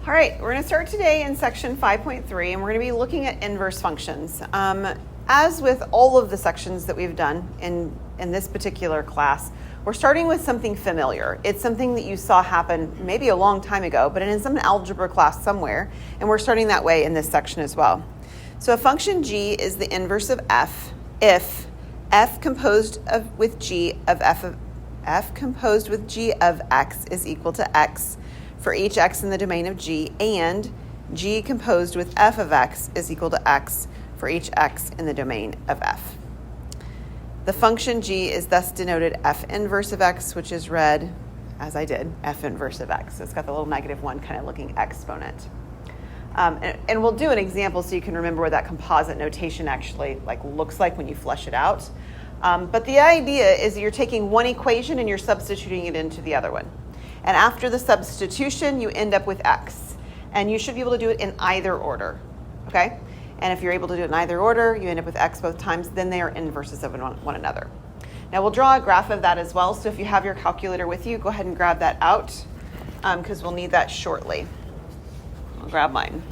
All right, we're going to start today in section 5.3, and we're going to be looking at inverse functions. As with all of the sections that we've done in this particular class, we're starting with something familiar. It's something that you saw happen maybe a long time ago, but in some algebra class somewhere, and we're starting that way in this section as well. So a function g is the inverse of f if f composed with g of x is equal to x for each x in the domain of g, and g composed with f of x is equal to x for each x in the domain of f. The function g is thus denoted f inverse of x, which is read, as I did, f inverse of x. So it's got the little -1 kind of looking exponent. And we'll do an example so you can remember what that composite notation actually looks like when you flesh it out. But the idea is that you're taking one equation and you're substituting it into the other one. And after the substitution, you end up with x. And you should be able to do it in either order, okay? And if you're able to do it in either order, you end up with x both times, then they are inverses of one another. Now we'll draw a graph of that as well. So if you have your calculator with you, go ahead and grab that out because we'll need that shortly. I'll grab mine.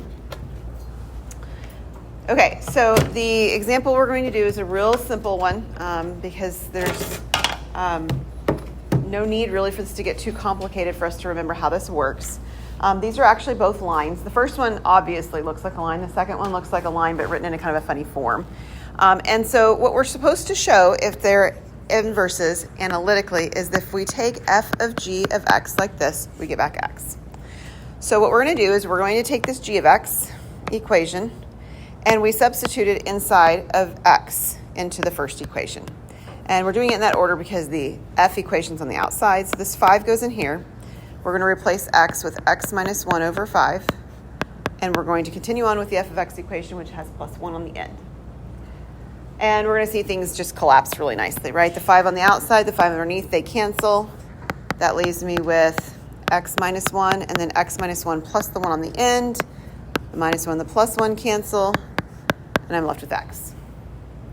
Okay, so the example we're going to do is a real simple one because there's no need really for this to get too complicated for us to remember how this works. These are actually both lines. The first one obviously looks like a line. The second one looks like a line, but written in a kind of a funny form. And so what we're supposed to show, if they're inverses analytically, is if we take f of g of x like this, we get back x. So what we're going to do is we're going to take this g of x equation, and we substitute it inside of x into the first equation. And we're doing it in that order because the f equation's on the outside. So this 5 goes in here. We're going to replace x with x minus 1 over 5. And we're going to continue on with the f of x equation, which has plus 1 on the end. And we're going to see things just collapse really nicely, right? The 5 on the outside, the 5 underneath, they cancel. That leaves me with x minus 1, and then x minus 1 plus the 1 on the end. The minus 1, the plus 1 cancel. And I'm left with x,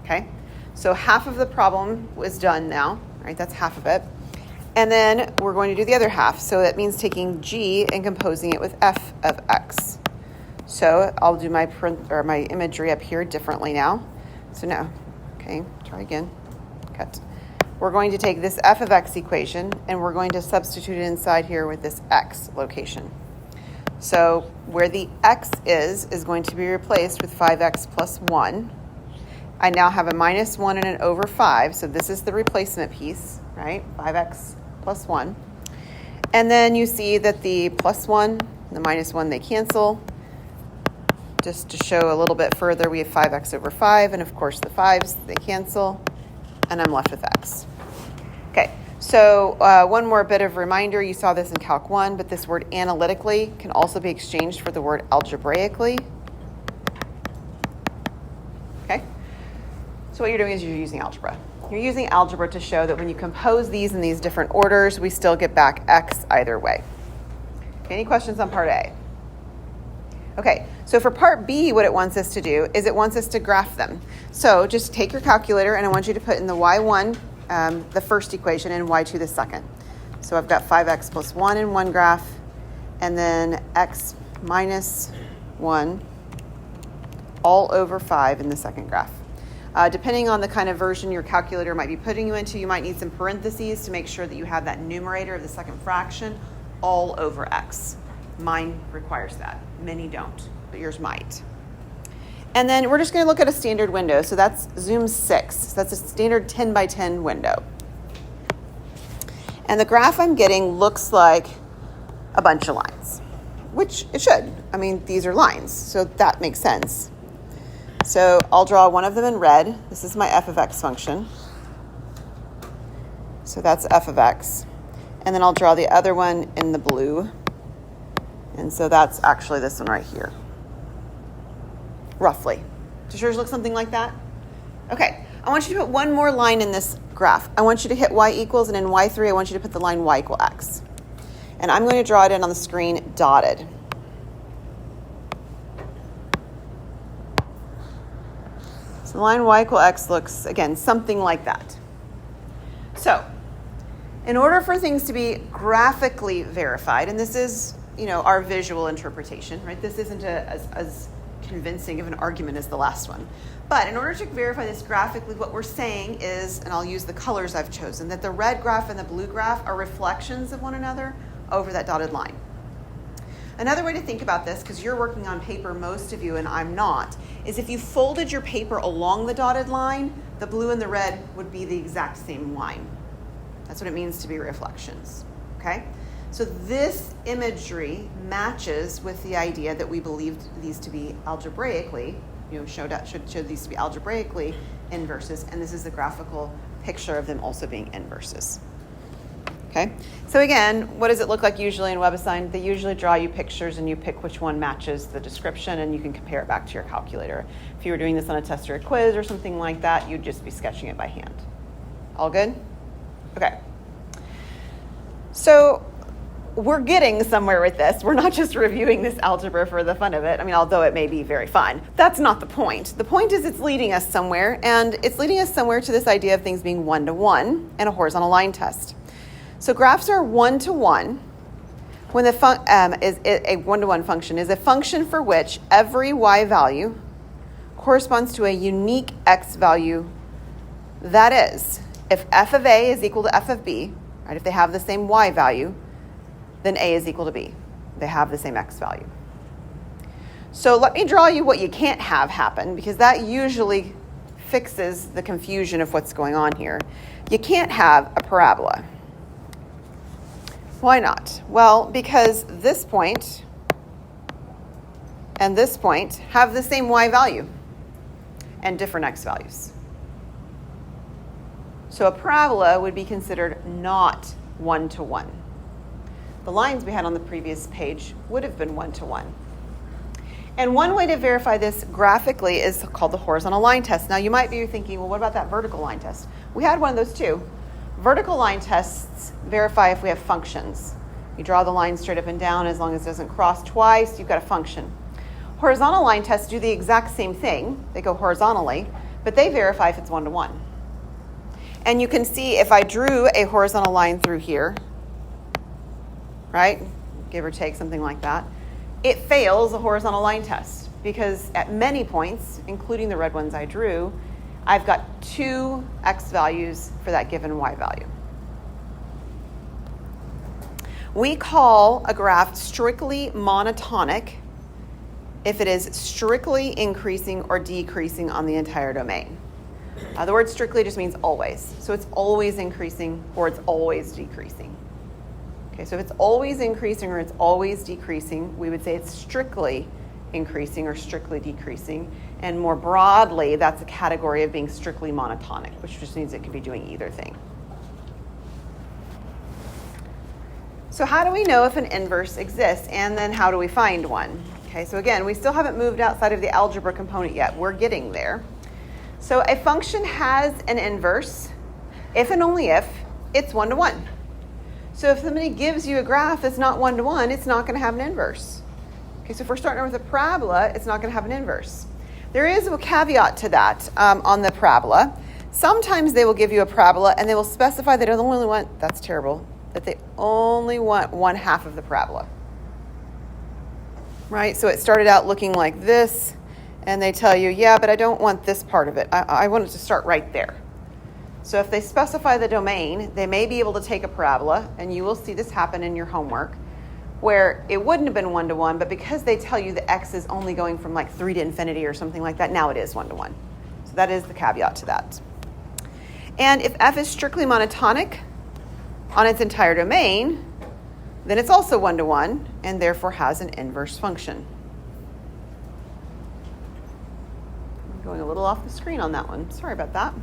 okay? So half of the problem was done now, right? That's half of it. And then we're going to do the other half. So that means taking g and composing it with f of x. So I'll do my imagery up here differently now. So no, okay, try again, cut. We're going to take this f of x equation and we're going to substitute it inside here with this x location. So where the x is going to be replaced with 5x plus 1. I now have a minus 1 and an over 5, so this is the replacement piece, right? 5x plus 1. And then you see that the plus 1 and the minus 1, they cancel. Just to show a little bit further, we have 5x over 5, and of course the 5s, they cancel, and I'm left with x. Okay, so one more bit of reminder, you saw this in Calc 1, but this word analytically can also be exchanged for the word algebraically. Okay? So what you're doing is you're using algebra. You're using algebra to show that when you compose these in these different orders, we still get back x either way. Okay, any questions on part A? Okay, so for part B, what it wants us to do is it wants us to graph them. So just take your calculator and I want you to put in the y1, the first equation, and y2 the second. So I've got 5x plus 1 in one graph, and then x minus 1 all over 5 in the second graph. Depending on the kind of version your calculator might be putting you into, you might need some parentheses to make sure that you have that numerator of the second fraction all over x. Mine requires that. Many don't, but yours might. And then we're just going to look at a standard window. So that's zoom 6. So that's a standard 10 by 10 window. And the graph I'm getting looks like a bunch of lines, which it should. I mean, these are lines, so that makes sense. So I'll draw one of them in red. This is my f of x function. So that's f of x. And then I'll draw the other one in the blue. And so that's actually this one right here. Roughly. Does yours look something like that? Okay, I want you to put one more line in this graph. I want you to hit y equals, and in y3, I want you to put the line y equal x. And I'm going to draw it in on the screen dotted. So the line y equal x looks, again, something like that. So in order for things to be graphically verified, and this is our visual interpretation, right? This isn't as convincing of an argument as the last one. But in order to verify this graphically, what we're saying is, and I'll use the colors I've chosen, that the red graph and the blue graph are reflections of one another over that dotted line. Another way to think about this, because you're working on paper, most of you, and I'm not, is if you folded your paper along the dotted line, the blue and the red would be the exact same line. That's what it means to be reflections, okay? So this imagery matches with the idea that we believed these to be algebraically, showed these to be algebraically inverses, and this is the graphical picture of them also being inverses. Okay, so again, what does it look like usually in WebAssign? They usually draw you pictures and you pick which one matches the description and you can compare it back to your calculator. If you were doing this on a test or a quiz or something like that, you'd just be sketching it by hand. All good? Okay. So we're getting somewhere with this. We're not just reviewing this algebra for the fun of it. I mean, although it may be very fun. That's not the point. The point is it's leading us somewhere, and it's leading us somewhere to this idea of things being one-to-one and a horizontal line test. So graphs are one-to-one when a one-to-one function is a function for which every y value corresponds to a unique x value. That is, if f of a is equal to f of b, right? If they have the same y value, then a is equal to b. They have the same x value. So let me draw you what you can't have happen, because that usually fixes the confusion of what's going on here. You can't have a parabola. Why not? Well, because this point and this point have the same y value and different x values. So a parabola would be considered not one-to-one. The lines we had on the previous page would have been one-to-one. And one way to verify this graphically is called the horizontal line test. Now you might be thinking, well, what about that vertical line test? We had one of those too. Vertical line tests verify if we have functions. You draw the line straight up and down. As long as it doesn't cross twice, you've got a function. Horizontal line tests do the exact same thing. They go horizontally, but they verify if it's one-to-one. And you can see if I drew a horizontal line through here, right, give or take something like that, it fails a horizontal line test because at many points, including the red ones I drew, I've got two x values for that given y value. We call a graph strictly monotonic if it is strictly increasing or decreasing on the entire domain. The word strictly just means always. So it's always increasing or it's always decreasing. Okay, so if it's always increasing or it's always decreasing, we would say it's strictly increasing or strictly decreasing. And more broadly, that's a category of being strictly monotonic, which just means it could be doing either thing. So how do we know if an inverse exists? And then how do we find one? Okay, so again, we still haven't moved outside of the algebra component yet. We're getting there. So a function has an inverse if and only if it's one-to-one. So if somebody gives you a graph that's not one-to-one, it's not going to have an inverse. Okay, so if we're starting with a parabola, it's not going to have an inverse. There is a caveat to that on the parabola. Sometimes they will give you a parabola and they will specify that they only want, that's terrible, that they only want one half of the parabola. Right, so it started out looking like this, and they tell you, yeah, but I don't want this part of it. I want it to start right there. So if they specify the domain, they may be able to take a parabola, and you will see this happen in your homework, where it wouldn't have been one-to-one, but because they tell you the x is only going from like 3 to infinity or something like that, now it is one-to-one. So that is the caveat to that. And if f is strictly monotonic on its entire domain, then it's also one-to-one and therefore has an inverse function. I'm going a little off the screen on that one. Sorry about that.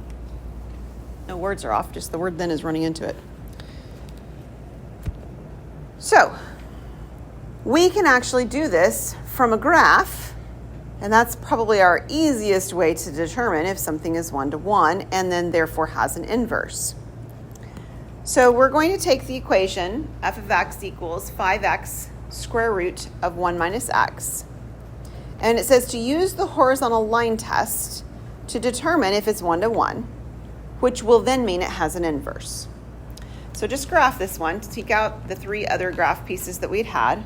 No words are off, just the word then is running into it. So we can actually do this from a graph, and that's probably our easiest way to determine if something is one-to-one and then therefore has an inverse. So we're going to take the equation f of x equals 5x square root of 1 minus x. And it says to use the horizontal line test to determine if it's one-to-one, which will then mean it has an inverse. So just graph this one to take out the 3 other graph pieces that we'd had.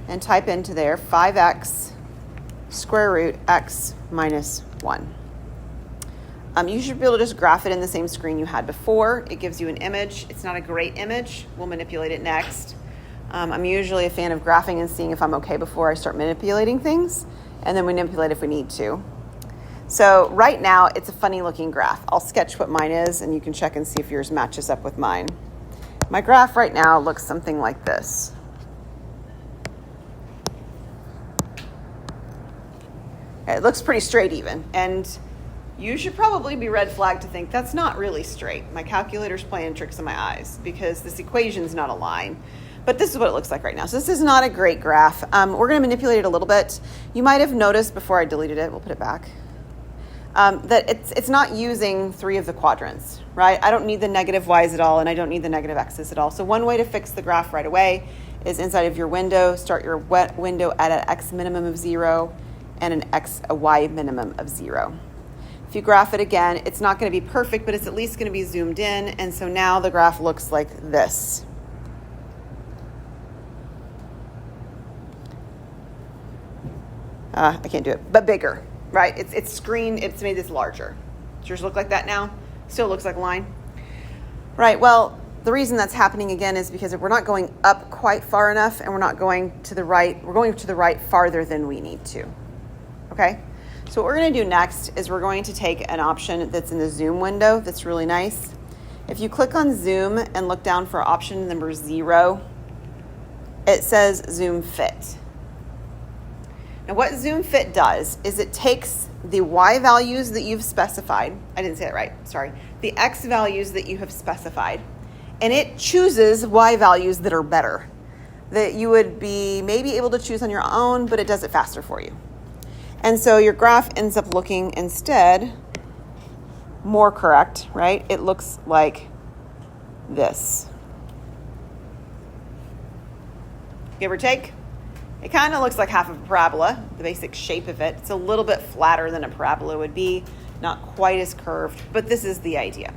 and type into there 5x square root x minus 1. You should be able to just graph it in the same screen you had before. It gives you an image. It's not a great image. We'll manipulate it next. I'm usually a fan of graphing and seeing if I'm okay before I start manipulating things, and then manipulate if we need to. So right now, it's a funny looking graph. I'll sketch what mine is, and you can check and see if yours matches up with mine. My graph right now looks something like this. It looks pretty straight even, and you should probably be red flagged to think that's not really straight. My calculator's playing tricks on my eyes because this equation's not a line. But this is what it looks like right now. So this is not a great graph. We're going to manipulate it a little bit. You might have noticed before I deleted it, we'll put it back, that it's not using 3 of the quadrants, right? I don't need the negative y's at all, and I don't need the negative x's at all. So one way to fix the graph right away is inside of your window, start your window at an x minimum of 0 and a y minimum of 0. If you graph it again, it's not going to be perfect, but it's at least going to be zoomed in. And so now the graph looks like this. I can't do it, but bigger, right? It's made this larger. Does yours look like that now? Still looks like a line. Right, well, the reason that's happening again is because we're not going up quite far enough, and we're not going to the right. We're going to the right farther than we need to, okay? So what we're going to do next is we're going to take an option that's in the zoom window that's really nice. If you click on zoom and look down for option number 0, it says zoom fit. Now what zoom fit does is it takes the y values that you've specified, I didn't say that right, sorry, the x values that you have specified, and it chooses y values that are better, that you would be maybe able to choose on your own, but it does it faster for you. And so your graph ends up looking instead more correct, right? It looks like this. Give or take. It kind of looks like half of a parabola, the basic shape of it. It's a little bit flatter than a parabola would be, not quite as curved, but this is the idea.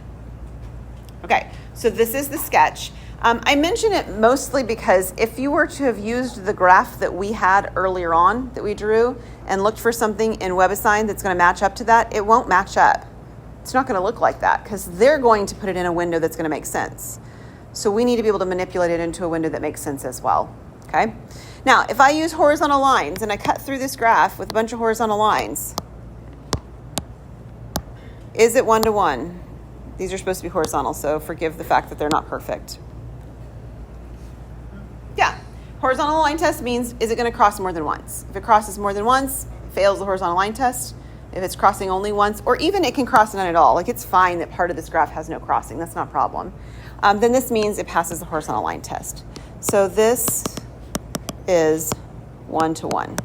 Okay, so this is the sketch. I mention it mostly because if you were to have used the graph that we had earlier on that we drew and looked for something in WebAssign that's going to match up to that, it won't match up. It's not going to look like that because they're going to put it in a window that's going to make sense. So we need to be able to manipulate it into a window that makes sense as well. Okay. Now, if I use horizontal lines and I cut through this graph with a bunch of horizontal lines, is it 1-to-1? These are supposed to be horizontal, so forgive the fact that they're not perfect. Yeah, horizontal line test means, is it going to cross more than once? If it crosses more than once, it fails the horizontal line test. If it's crossing only once, or even it can cross none at all, like it's fine that part of this graph has no crossing, that's not a problem, then this means it passes the horizontal line test. So this is 1-to-1.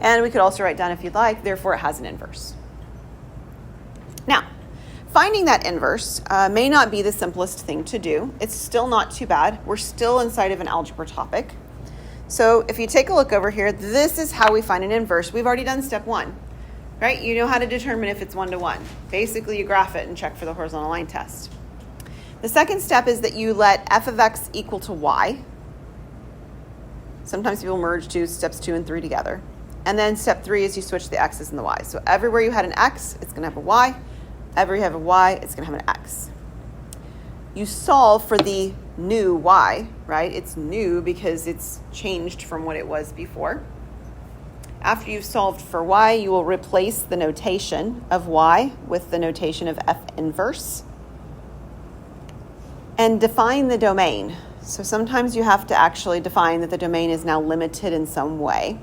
And we could also write down if you'd like, therefore it has an inverse. Now, finding that inverse may not be the simplest thing to do. It's still not too bad. We're still inside of an algebra topic. So if you take a look over here, this is how we find an inverse. We've already done step 1, right? You know how to determine if it's 1-to-1. Basically, you graph it and check for the horizontal line test. The second step is that you let f of x equal to y. Sometimes people merge steps 2 and 3 together. And then step 3 is you switch the x's and the y's. So everywhere you had an x, it's going to have a y. Everywhere you have a y, it's going to have an x. You solve for the new y, right? It's new because it's changed from what it was before. After you've solved for y, you will replace the notation of y with the notation of f inverse and define the domain. So sometimes you have to actually define that the domain is now limited in some way.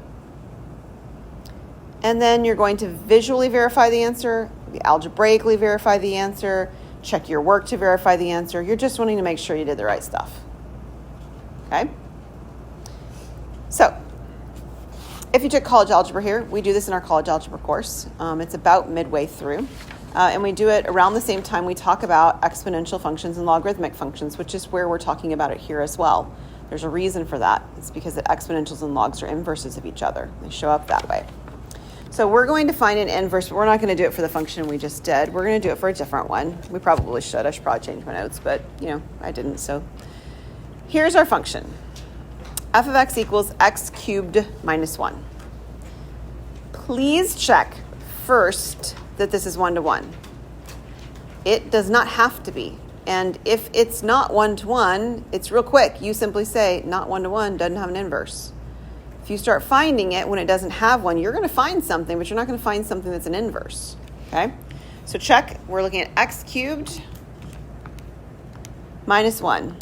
And then you're going to visually verify the answer, algebraically verify the answer, check your work to verify the answer. You're just wanting to make sure you did the right stuff. Okay? So, if you took college algebra here, we do this in our college algebra course. It's about midway through. And we do it around the same time we talk about exponential functions and logarithmic functions, which is where we're talking about it here as well. There's a reason for that. It's because the exponentials and logs are inverses of each other. They show up that way. So we're going to find an inverse, but we're not going to do it for the function we just did. We're going to do it for a different one. We probably should. I should probably change my notes, but, I didn't. So here's our function. f of x equals x cubed minus 1. Please check first that this is 1-to-1. It does not have to be. And if it's not 1-to-1, it's real quick. You simply say not 1-to-1, doesn't have an inverse. If you start finding it when it doesn't have one, you're going to find something, but you're not going to find something that's an inverse. Okay? So check. We're looking at x cubed minus 1.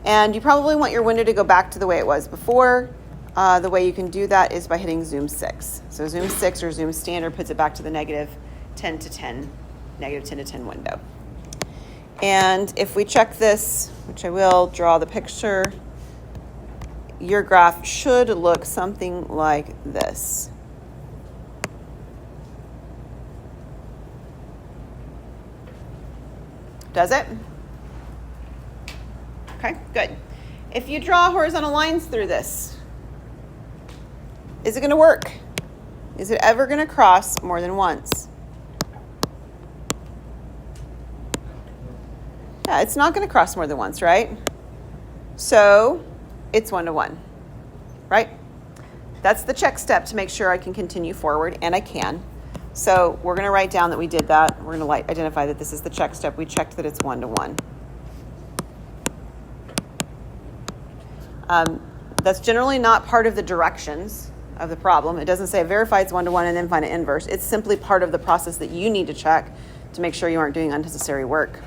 And you probably want your window to go back to the way it was before. The way you can do that is by hitting zoom 6. So zoom 6 or zoom standard puts it back to the negative 10 to 10 window. And if we check this, which I will, draw the picture, your graph should look something like this. Does it? Okay, good. If you draw horizontal lines through this, is it going to work? Is it ever going to cross more than once? Yeah, it's not going to cross more than once, right? So it's 1-to-1, right? That's the check step to make sure I can continue forward, and I can. So we're going to write down that we did that. We're going to identify that this is the check step. We checked that it's 1-to-1. That's generally not part of the directions of the problem. It doesn't say verify it's 1-to-1 and then find an inverse. It's simply part of the process that you need to check to make sure you aren't doing unnecessary work.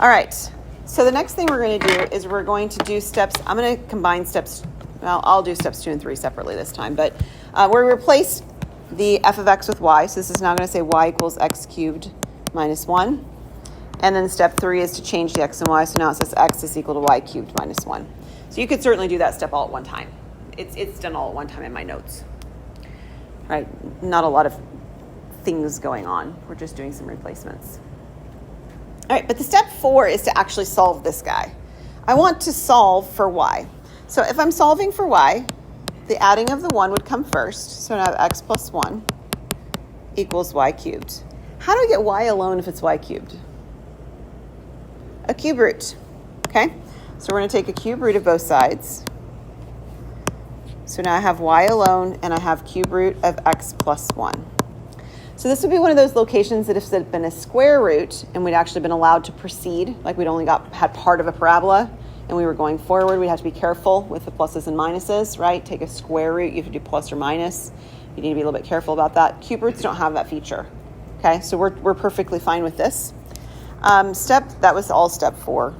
All right, so the next thing we're going to do is we're going to do steps. I'm going to combine steps. Well, I'll do steps 2 and 3 separately this time, but we're replace the f of x with y. So this is now going to say y equals x cubed minus 1. And then step 3 is to change the x and y. So now it says x is equal to y cubed minus 1. So you could certainly do that step all at one time. It's done all at one time in my notes. Right? Not a lot of things going on. We're just doing some replacements. All right, but the step 4 is to actually solve this guy. I want to solve for y. So if I'm solving for y, the adding of the 1 would come first. So now I have x plus 1 equals y cubed. How do I get y alone if it's y cubed? A cube root. Okay? So we're going to take a cube root of both sides. So now I have y alone, and I have cube root of x plus 1. So this would be one of those locations that if it had been a square root and we'd actually been allowed to proceed, like we'd only had part of a parabola and we were going forward, we'd have to be careful with the pluses and minuses, right? Take a square root, you have to do plus or minus. You need to be a little bit careful about that. Cube roots don't have that feature. Okay, so we're perfectly fine with this. That was all step 4,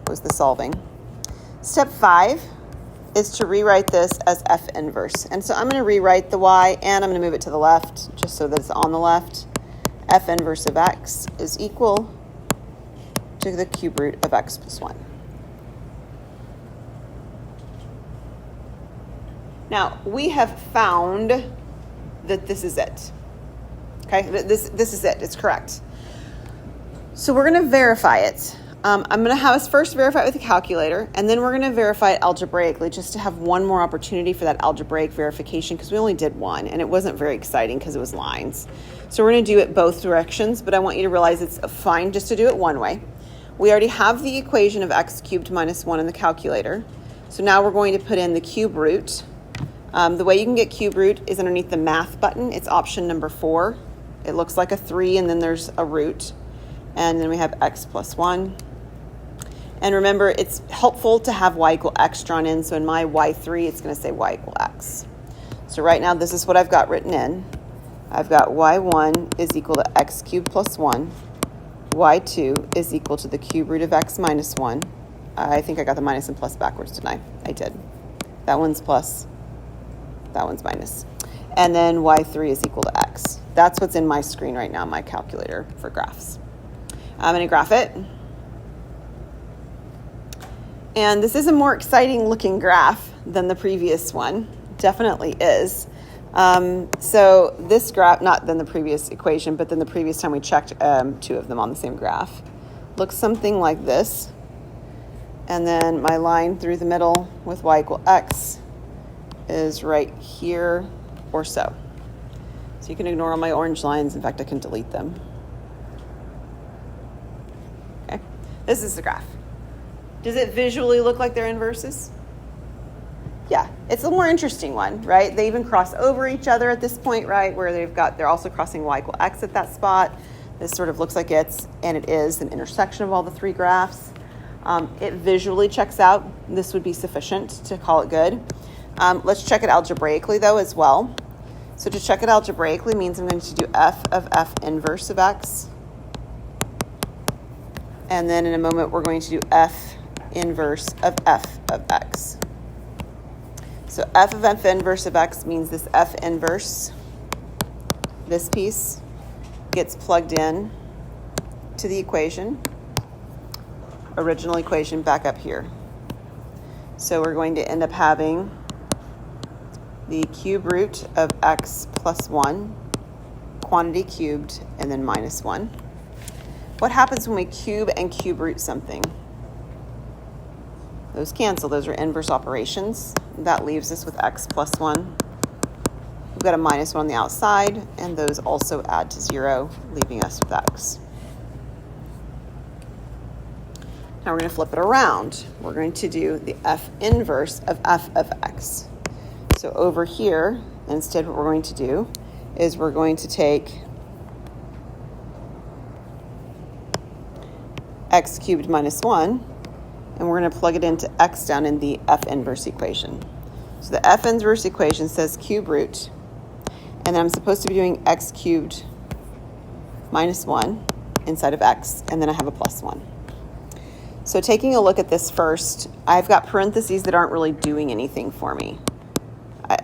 was the solving. Step 5 is to rewrite this as f inverse. And so I'm going to rewrite the y, and I'm going to move it to the left, just so that it's on the left. F inverse of x is equal to the cube root of x plus 1. Now, we have found that this is it. Okay, this is it. It's correct. So we're going to verify it. I'm going to have us first verify it with a calculator, and then we're going to verify it algebraically just to have one more opportunity for that algebraic verification, because we only did one, and it wasn't very exciting because it was lines. So we're going to do it both directions, but I want you to realize it's fine just to do it one way. We already have the equation of x cubed minus 1 in the calculator. So now we're going to put in the cube root. The way you can get cube root is underneath the math button. It's option number 4. It looks like a 3, and then there's a root. And then we have x plus 1. And remember, it's helpful to have y equal x drawn in. So in my y3, it's going to say y equal x. So right now, this is what I've got written in. I've got y1 is equal to x cubed plus 1. y2 is equal to the cube root of x minus 1. I think I got the minus and plus backwards, didn't I? I did. That one's plus. That one's minus. And then y3 is equal to x. That's what's in my screen right now, my calculator for graphs. I'm going to graph it. And this is a more exciting looking graph than the previous one. Definitely is. So this graph, not than the previous equation, but then the previous time we checked 2 of them on the same graph, looks something like this. And then my line through the middle with y equal x is right here or so. So you can ignore all my orange lines. In fact, I can delete them. Okay, this is the graph. Does it visually look like they're inverses? Yeah, it's a more interesting one, right? They even cross over each other at this point, right? Where they're also crossing y equal x at that spot. This sort of looks like and it is, an intersection of all the three graphs. It visually checks out. This would be sufficient to call it good. Let's check it algebraically, though, as well. So to check it algebraically means I'm going to do f of f inverse of x. And then in a moment, we're going to do f inverse of f of x. So f of f inverse of x means this f inverse, this piece, gets plugged in to the equation, original equation back up here. So we're going to end up having the cube root of x plus 1, quantity cubed, and then minus 1. What happens when we cube and cube root something? Those cancel. Those are inverse operations. That leaves us with x plus 1. We've got a minus 1 on the outside, and those also add to 0, leaving us with x. Now we're going to flip it around. We're going to do the f inverse of f of x. So over here, instead what we're going to do is we're going to take x cubed minus 1, and we're going to plug it into x down in the f inverse equation. So the f inverse equation says cube root, and then I'm supposed to be doing x cubed minus 1 inside of x, and then I have a plus 1. So taking a look at this first, I've got parentheses that aren't really doing anything for me.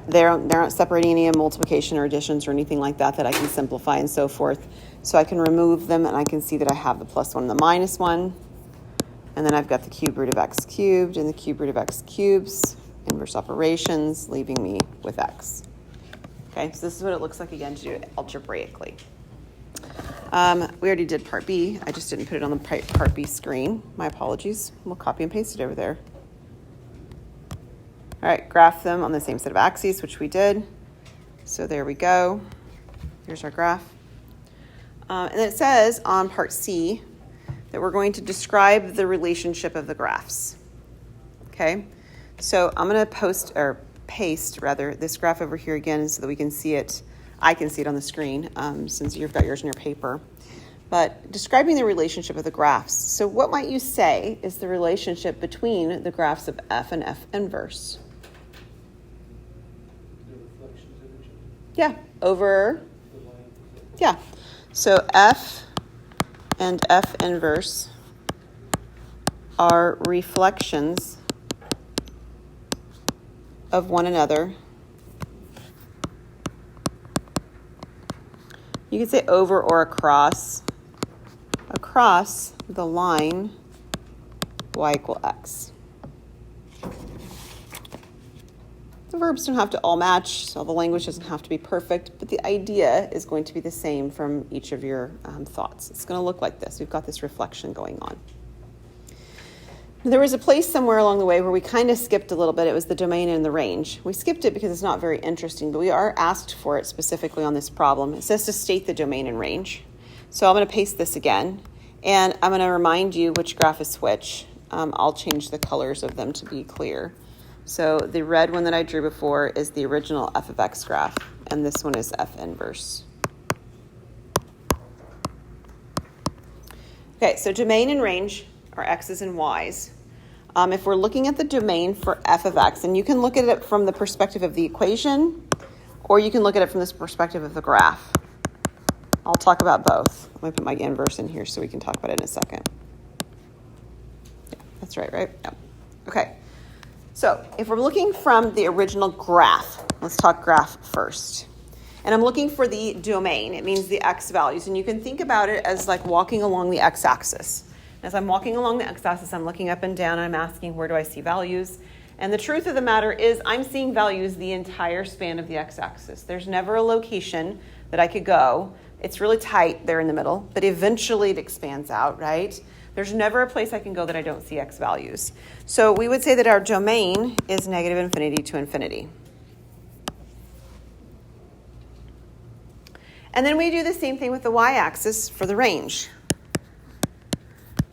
They aren't separating any multiplication or additions or anything like that I can simplify and so forth. So I can remove them, and I can see that I have the plus 1 and the minus 1. And then I've got the cube root of x cubed and the cube root of x cubes, inverse operations, leaving me with x. Okay, so this is what it looks like again to do it algebraically. We already did part B. I just didn't put it on the part B screen. My apologies. We'll copy and paste it over there. All right, graph them on the same set of axes, which we did. So there we go. Here's our graph. And it says on part C that we're going to describe the relationship of the graphs. Okay, so I'm going to paste this graph over here again so that we can see it. I can see it on the screen since you've got yours in your paper. But describing the relationship of the graphs. So what might you say is the relationship between the graphs of f and f inverse? Yeah, over. Yeah. So f and f inverse are reflections of one another. You could say over or across the line y equal x. The verbs don't have to all match, so the language doesn't have to be perfect, but the idea is going to be the same from each of your thoughts. It's going to look like this. We've got this reflection going on. There was a place somewhere along the way where we kind of skipped a little bit. It was the domain and the range. We skipped it because it's not very interesting, but we are asked for it specifically on this problem. It says to state the domain and range. So I'm going to paste this again, and I'm going to remind you which graph is which. I'll change the colors of them to be clear. So the red one that I drew before is the original f of x graph, and this one is f inverse. Okay, so domain and range are x's and y's. If we're looking at the domain for f of x, and you can look at it from the perspective of the equation, or you can look at it from this perspective of the graph. I'll talk about both. Let me put my inverse in here so we can talk about it in a second. Yeah, that's right? Yeah. Okay. So if we're looking from the original graph, let's talk graph first. And I'm looking for the domain. It means the x values. And you can think about it as like walking along the x-axis. As I'm walking along the x-axis, I'm looking up and down, and I'm asking, where do I see values? And the truth of the matter is I'm seeing values the entire span of the x-axis. There's never a location that I could go. It's really tight there in the middle, but eventually it expands out, right? There's never a place I can go that I don't see x values. So we would say that our domain is negative infinity to infinity. And then we do the same thing with the y-axis for the range.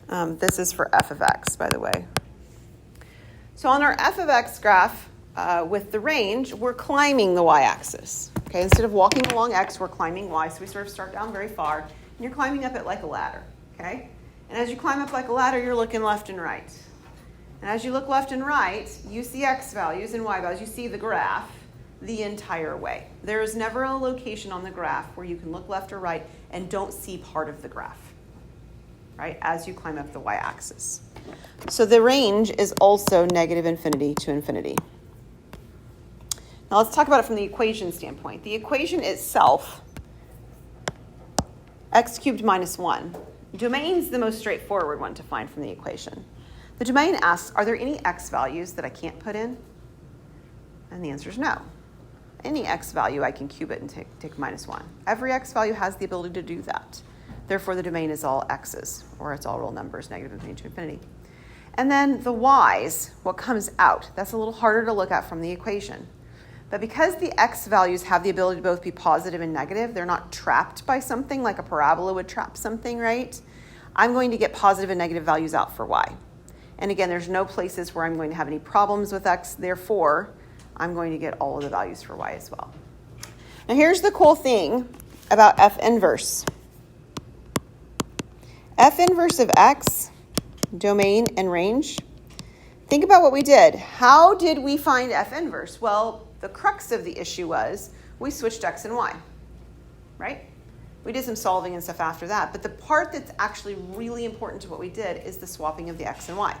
This is for f of x, by the way. So on our f of x graph, with the range, we're climbing the y-axis. Okay, instead of walking along x, we're climbing y. So we sort of start down very far, and you're climbing up it like a ladder. Okay, and as you climb up like a ladder, you're looking left and right. And as you look left and right, you see x values and y values. You see the graph the entire way. There is never a location on the graph where you can look left or right and don't see part of the graph, right, as you climb up the y-axis. So the range is also negative infinity to infinity. Now let's talk about it from the equation standpoint. The equation itself, x cubed minus 1. Domain's the most straightforward one to find from the equation. The domain asks, are there any x values that I can't put in? And the answer is no. Any x value, I can cube it and take minus 1. Every x value has the ability to do that. Therefore, the domain is all x's, or it's all real numbers, negative infinity to infinity. And then the y's, what comes out, that's a little harder to look at from the equation. But because the x values have the ability to both be positive and negative, they're not trapped by something like a parabola would trap something, right? I'm going to get positive and negative values out for y. And again, there's no places where I'm going to have any problems with x. Therefore, I'm going to get all of the values for y as well. Now, here's the cool thing about f inverse. F inverse of x, domain and range. Think about what we did. How did we find f inverse? Well, the crux of the issue was we switched x and y, right? We did some solving and stuff after that, but the part that's actually really important to what we did is the swapping of the x and y.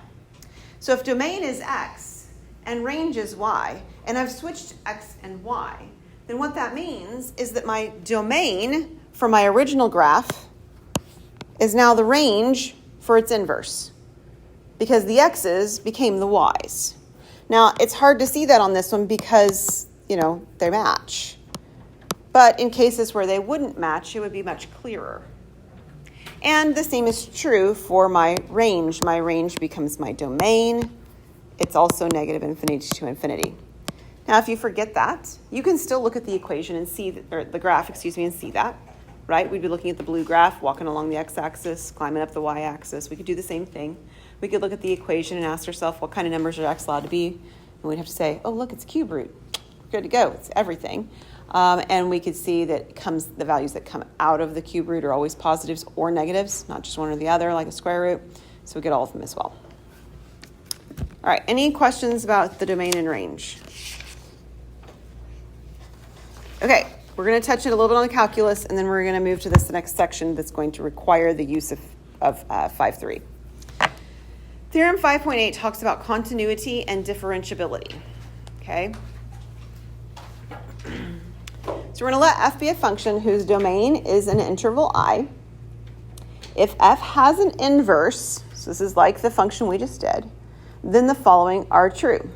So if domain is x and range is y, and I've switched x and y, then what that means is that my domain for my original graph is now the range for its inverse, because the x's became the y's. Now, it's hard to see that on this one because, they match. But in cases where they wouldn't match, it would be much clearer. And the same is true for my range. My range becomes my domain. It's also negative infinity to infinity. Now, if you forget that, you can still look at the equation and see, or the graph, and see that, right? We'd be looking at the blue graph, walking along the x-axis, climbing up the y-axis. We could do the same thing. We could look at the equation and ask ourselves, what kind of numbers are x allowed to be? And we'd have to say, oh, look, it's cube root. Good to go. It's everything. And we could see that the values that come out of the cube root are always positives or negatives, not just one or the other, like a square root. So we get all of them as well. All right, any questions about the domain and range? Okay, we're going to touch it a little bit on the calculus, and then we're going to move to the next section that's going to require the use of 5.3. Theorem 5.8 talks about continuity and differentiability. Okay? So we're going to let f be a function whose domain is an interval I. If f has an inverse, so this is like the function we just did, then the following are true.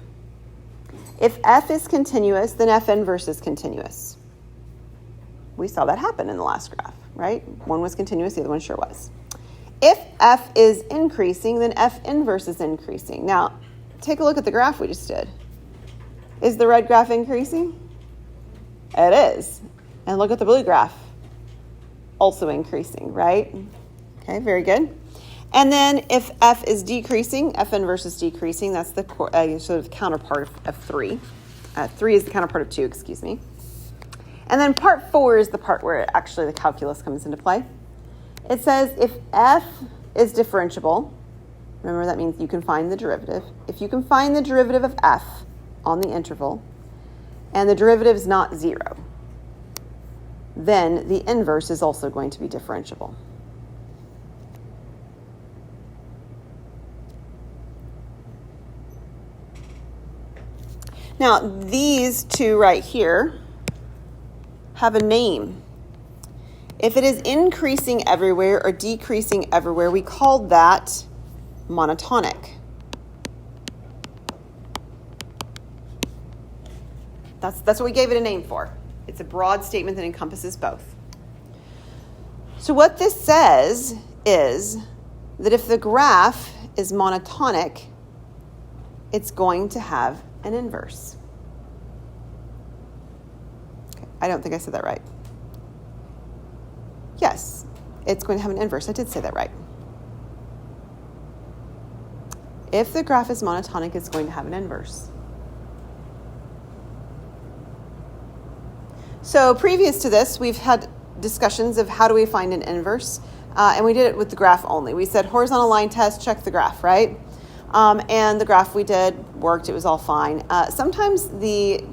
If f is continuous, then f inverse is continuous. We saw that happen in the last graph, right? One was continuous, the other one sure was. If f is increasing, then f inverse is increasing. Now, take a look at the graph we just did. Is the red graph increasing? It is. And look at the blue graph. Also increasing, right? Okay, very good. And then if f is decreasing, f inverse is decreasing. That's the sort of counterpart of 3. 3 is the counterpart of 2, excuse me. And then part 4 is the part where actually the calculus comes into play. It says if f is differentiable, remember that means you can find the derivative. If you can find the derivative of f on the interval, and the derivative is not 0, then the inverse is also going to be differentiable. Now, these two right here have a name. If it is increasing everywhere or decreasing everywhere, we called that monotonic. That's what we gave it a name for. It's a broad statement that encompasses both. So what this says is that if the graph is monotonic, it's going to have an inverse. Okay, I don't think I said that right. Yes, it's going to have an inverse. I did say that right. If the graph is monotonic, it's going to have an inverse. So previous to this, we've had discussions of how do we find an inverse, and we did it with the graph only. We said horizontal line test, check the graph, right? And the graph we did worked, it was all fine. Sometimes the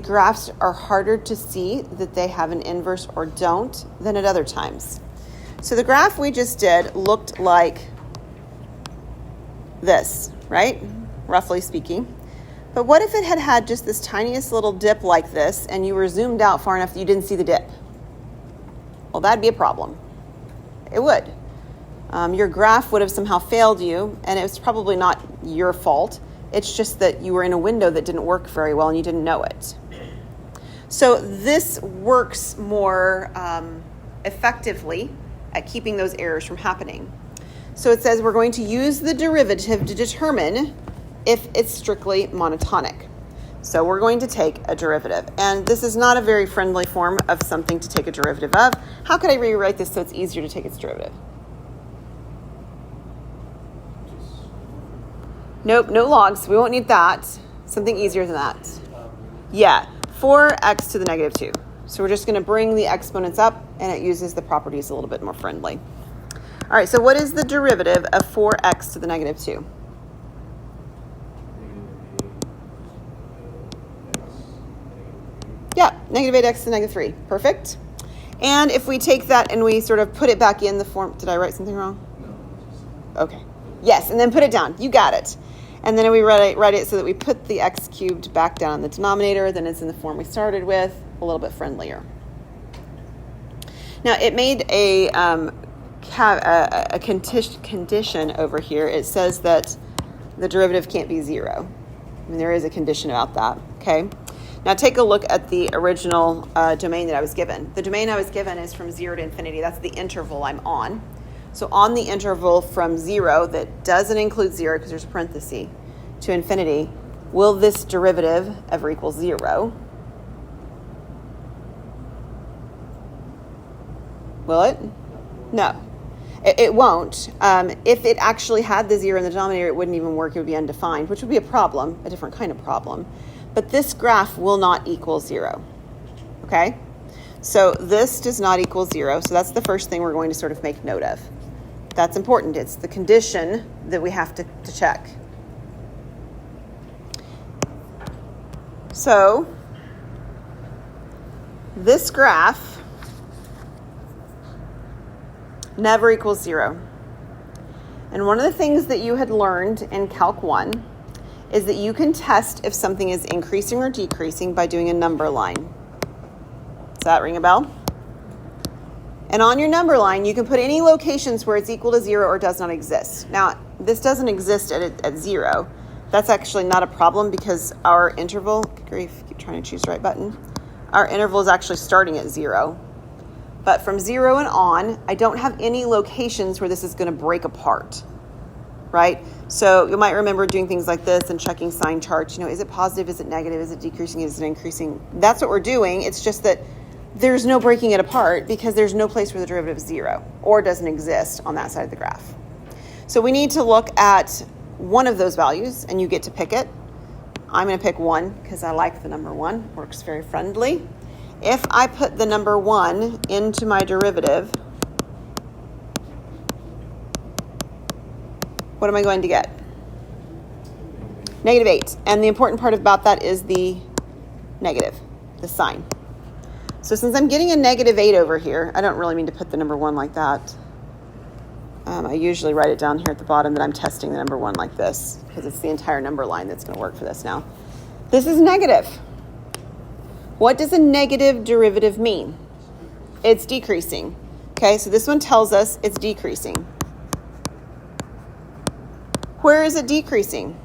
graphs are harder to see that they have an inverse or don't than at other times. So the graph we just did looked like this, right? Roughly speaking. But what if it had had just this tiniest little dip like this and you were zoomed out far enough that you didn't see the dip? Well, that'd be a problem. It would. Your graph would have somehow failed you, and it was probably not your fault. It's just that you were in a window that didn't work very well and you didn't know it. So this works more effectively at keeping those errors from happening. So it says we're going to use the derivative to determine if it's strictly monotonic. So we're going to take a derivative. And this is not a very friendly form of something to take a derivative of. How could I rewrite this so it's easier to take its derivative? Nope, no logs. We won't need that. Something easier than that. Yeah, 4x to the negative 2. So we're just going to bring the exponents up, and it uses the properties a little bit more friendly. All right, so what is the derivative of 4x to the negative 2? Yeah, negative 8x to negative 3. Perfect. And if we take that and we sort of put it back in the form, did I write something wrong? No. Okay. Yes, and then put it down. You got it. And then we write it so that we put the x cubed back down in the denominator. Then it's in the form we started with, a little bit friendlier. Now, it made a condition over here. It says that the derivative can't be 0. I mean, there is a condition about that, okay? Now take a look at the original domain that I was given. The domain I was given is from 0 to infinity. That's the interval I'm on. So on the interval from 0, that doesn't include 0 because there's a parenthesis, to infinity, will this derivative ever equal 0? Will it? No. It won't. If it actually had the 0 in the denominator, it wouldn't even work. It would be undefined, which would be a problem, a different kind of problem. But this graph will not equal 0, okay? So this does not equal 0, so that's the first thing we're going to sort of make note of. That's important. It's the condition that we have to check. So this graph never equals 0. And one of the things that you had learned in Calc 1 is that you can test if something is increasing or decreasing by doing a number line. Does that ring a bell? And on your number line, you can put any locations where it's equal to 0 or does not exist. Now, this doesn't exist at 0. That's actually not a problem because our interval, grief, keep trying to choose the right button. Our interval is actually starting at 0. But from 0 and on, I don't have any locations where this is going to break apart, right? So you might remember doing things like this and checking sign charts. You know, is it positive? Is it negative? Is it decreasing? Is it increasing? That's what we're doing. It's just that there's no breaking it apart because there's no place where the derivative is 0 or doesn't exist on that side of the graph. So we need to look at one of those values, and you get to pick it. I'm going to pick 1 because I like the number 1. Works very friendly. If I put the number 1 into my derivative, what am I going to get? Negative 8. And the important part about that is the negative, the sign. So since I'm getting a negative 8 over here, I don't really mean to put the number 1 like that. I usually write it down here at the bottom that I'm testing the number 1 like this because it's the entire number line that's going to work for this now. This is negative. What does a negative derivative mean? It's decreasing. Okay, so this one tells us it's decreasing. Where is it decreasing?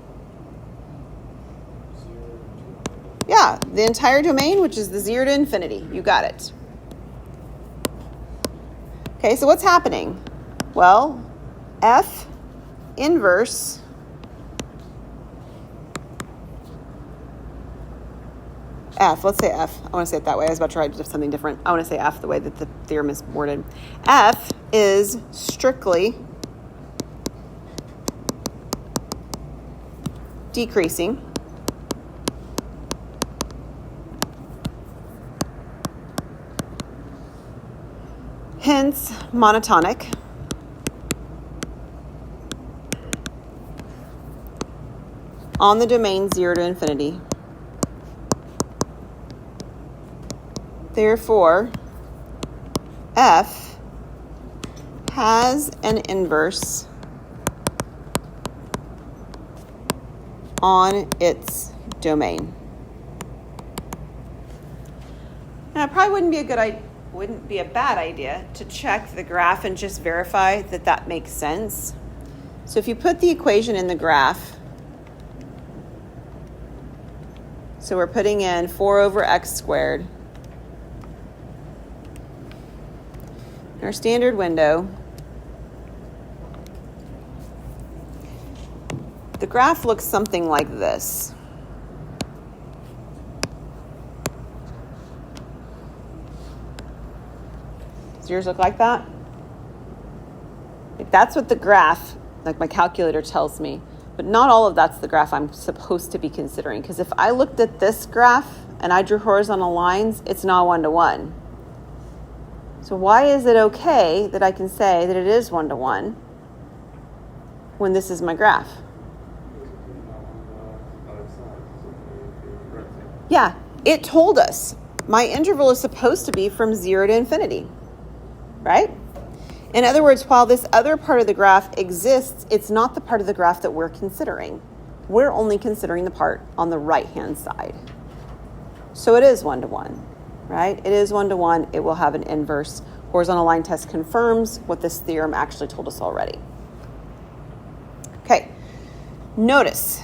Yeah, the entire domain, which is the 0 to infinity. You got it. Okay, so what's happening? Well, f inverse f, let's say f. I want to say it that way. I was about to write something different. I want to say f the way that the theorem is worded. F is strictly decreasing Hence, monotonic. On the domain 0 to infinity. Therefore, f has an inverse on its domain. Now, it probably wouldn't be a bad idea to check the graph and just verify that that makes sense. So if you put the equation in the graph, so we're putting in 4 over x squared. In our standard window, the graph looks something like this. Does yours look like that? Like that's what the graph, like my calculator tells me, but not all of that's the graph I'm supposed to be considering. Because if I looked at this graph and I drew horizontal lines, it's not 1-to-1. So why is it okay that I can say that it is 1-to-1 when this is my graph? Yeah, it told us my interval is supposed to be from 0 to infinity, right? In other words, while this other part of the graph exists, it's not the part of the graph that we're considering. We're only considering the part on the right-hand side. So it is 1-to-1, right? It is 1-to-1. It will have an inverse. Horizontal line test confirms what this theorem actually told us already. Okay, notice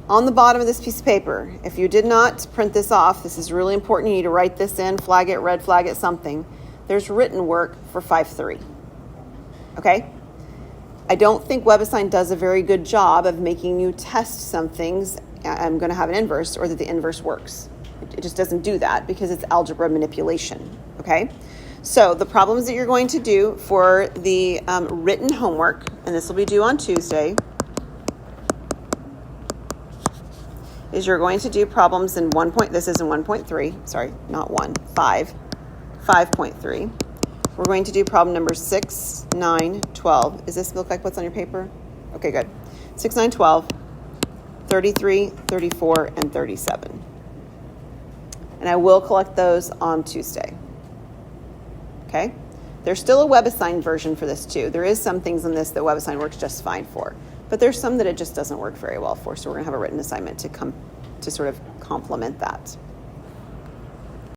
on the bottom of this piece of paper, if you did not print this off, this is really important. You need to write this in, flag it, red flag it, something. There's written work for 5.3. Okay? I don't think WebAssign does a very good job of making you test some things. I'm going to have an inverse or that the inverse works. It just doesn't do that because it's algebra manipulation. Okay? So the problems that you're going to do for the written homework, and this will be due on Tuesday, is you're going to do problems in this is in 1.3, sorry, not 5.3. We're going to do problem number 6, 9, 12. Does this look like what's on your paper? Okay, good. 6, 9, 12, 33, 34, and 37. And I will collect those on Tuesday. Okay? There's still a WebAssign version for this too. There is some things in this that WebAssign works just fine for, but there's some that it just doesn't work very well for. So we're going to have a written assignment to sort of complement that.